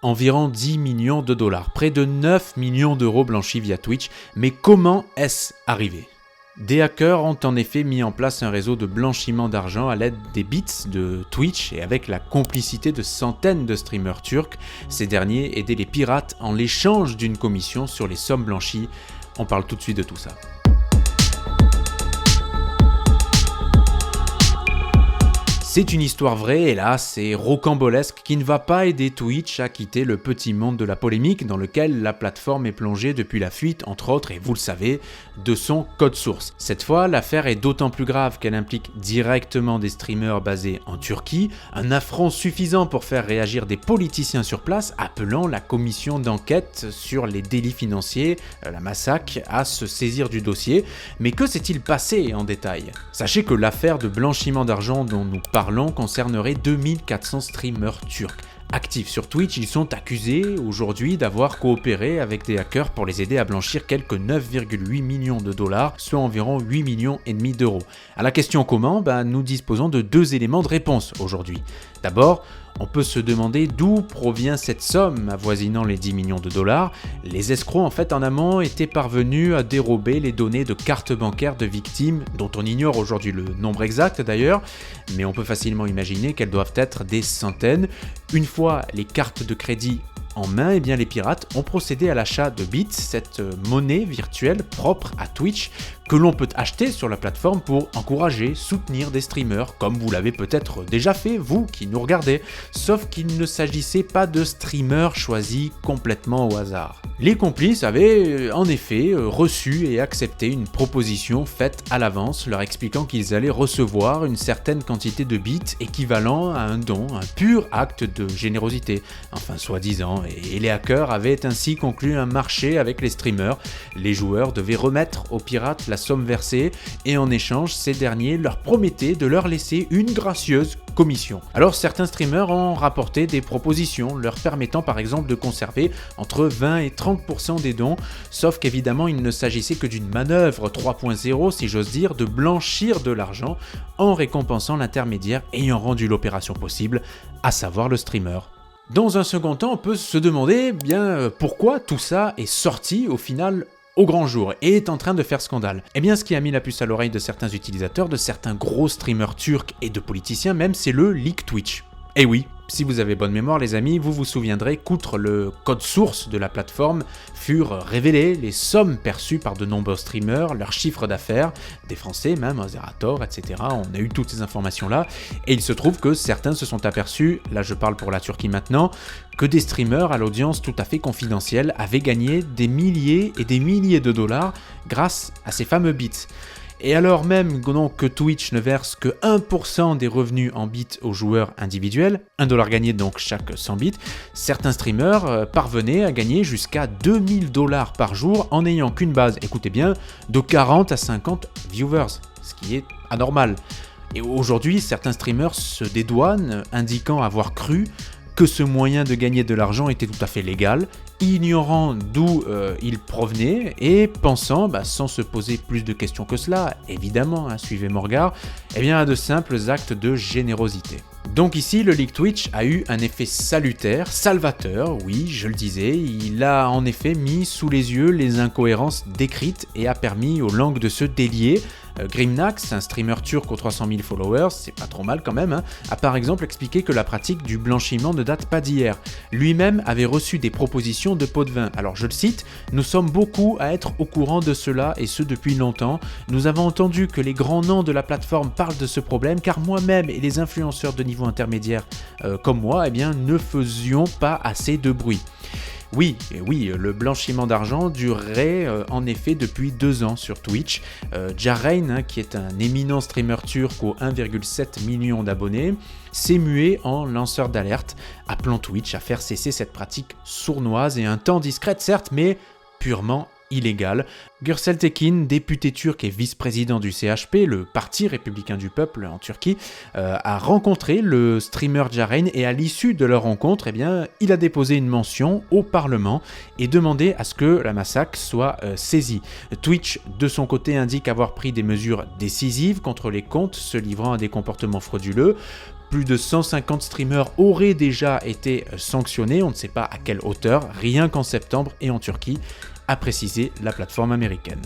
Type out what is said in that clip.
Environ 10 millions de dollars, près de 9 millions d'euros blanchis via Twitch. Mais comment est-ce arrivé ? Des hackers ont en effet mis en place un réseau de blanchiment d'argent à l'aide des bits de Twitch et avec la complicité de centaines de streamers turcs. Ces derniers aidaient les pirates en l'échange d'une commission sur les sommes blanchies. On parle tout de suite de tout ça. C'est une histoire vraie, hélas, et rocambolesque qui ne va pas aider Twitch à quitter le petit monde de la polémique dans lequel la plateforme est plongée depuis la fuite, entre autres, et vous le savez, de son code source. Cette fois, l'affaire est d'autant plus grave qu'elle implique directement des streamers basés en Turquie, un affront suffisant pour faire réagir des politiciens sur place, appelant la commission d'enquête sur les délits financiers, la Masak, à se saisir du dossier. Mais que s'est-il passé en détail ? Sachez que l'affaire de blanchiment d'argent dont nous parlons concernerait 2400 streamers turcs. Actifs sur Twitch, ils sont accusés aujourd'hui d'avoir coopéré avec des hackers pour les aider à blanchir quelques 9,8 millions de dollars, soit environ 8 millions et demi d'euros. À la question comment, nous disposons de deux éléments de réponse aujourd'hui. D'abord, on peut se demander d'où provient cette somme avoisinant les 10 millions de dollars. Les escrocs en amont étaient parvenus à dérober les données de cartes bancaires de victimes, dont on ignore aujourd'hui le nombre exact d'ailleurs, mais on peut facilement imaginer qu'elles doivent être des centaines. Une fois les cartes de crédit en main, les pirates ont procédé à l'achat de bits, cette monnaie virtuelle propre à Twitch que l'on peut acheter sur la plateforme pour encourager, soutenir des streamers, comme vous l'avez peut-être déjà fait, vous qui nous regardez, sauf qu'il ne s'agissait pas de streamers choisis complètement au hasard. Les complices avaient en effet reçu et accepté une proposition faite à l'avance, leur expliquant qu'ils allaient recevoir une certaine quantité de bits équivalent à un don, un pur acte de générosité, soi-disant, et les hackers avaient ainsi conclu un marché avec les streamers. Les joueurs devaient remettre aux pirates la somme versée et en échange, ces derniers leur promettaient de leur laisser une gracieuse commission. Alors certains streamers ont rapporté des propositions leur permettant par exemple de conserver entre 20 et 30% des dons, sauf qu'évidemment il ne s'agissait que d'une manœuvre 3.0 si j'ose dire, de blanchir de l'argent en récompensant l'intermédiaire ayant rendu l'opération possible, à savoir le streamer. Dans un second temps, on peut se demander pourquoi tout ça est sorti au final au grand jour et est en train de faire scandale. Ce qui a mis la puce à l'oreille de certains utilisateurs, de certains gros streamers turcs et de politiciens même, c'est le leak Twitch. Et oui, si vous avez bonne mémoire les amis, vous vous souviendrez qu'outre le code source de la plateforme, furent révélées les sommes perçues par de nombreux streamers, leurs chiffres d'affaires, des Français même, Zerator, etc. On a eu toutes ces informations-là, et il se trouve que certains se sont aperçus, là je parle pour la Turquie maintenant, que des streamers à l'audience tout à fait confidentielle avaient gagné des milliers et des milliers de dollars grâce à ces fameux bits. Et alors même que Twitch ne verse que 1% des revenus en bits aux joueurs individuels, $1 gagné donc chaque 100 bits, certains streamers parvenaient à gagner jusqu'à $2000 par jour en n'ayant qu'une base, écoutez bien, de 40 à 50 viewers, ce qui est anormal. Et aujourd'hui, certains streamers se dédouanent, indiquant avoir cru que ce moyen de gagner de l'argent était tout à fait légal, ignorant d'où il provenait et pensant, sans se poser plus de questions que cela, évidemment, suivez mon regard, à de simples actes de générosité. Donc ici, le leak Twitch a eu un effet salutaire, salvateur, oui, je le disais, il a en effet mis sous les yeux les incohérences décrites et a permis aux langues de se délier. Grimnax, un streamer turc aux 300 000 followers, c'est pas trop mal quand même, a par exemple expliqué que la pratique du blanchiment ne date pas d'hier. Lui-même avait reçu des propositions de pots de vin. Alors je le cite, « Nous sommes beaucoup à être au courant de cela et ce depuis longtemps. Nous avons entendu que les grands noms de la plateforme parlent de ce problème car moi-même et les influenceurs de niveau intermédiaire comme moi, ne faisions pas assez de bruit. » Oui, le blanchiment d'argent durerait en effet depuis 2 ans sur Twitch. Jarain, qui est un éminent streamer turc aux 1,7 million d'abonnés, s'est mué en lanceur d'alerte, appelant Twitch à faire cesser cette pratique sournoise et un temps discrète certes, mais purement illégale. Gürsel Tekin, député turc et vice-président du CHP, le Parti républicain du peuple en Turquie, a rencontré le streamer Jarain et à l'issue de leur rencontre, il a déposé une mention au Parlement et demandé à ce que la Masak soit saisie. Twitch, de son côté, indique avoir pris des mesures décisives contre les comptes se livrant à des comportements frauduleux. Plus de 150 streamers auraient déjà été sanctionnés, on ne sait pas à quelle hauteur, rien qu'en septembre et en Turquie, a précisé la plateforme américaine.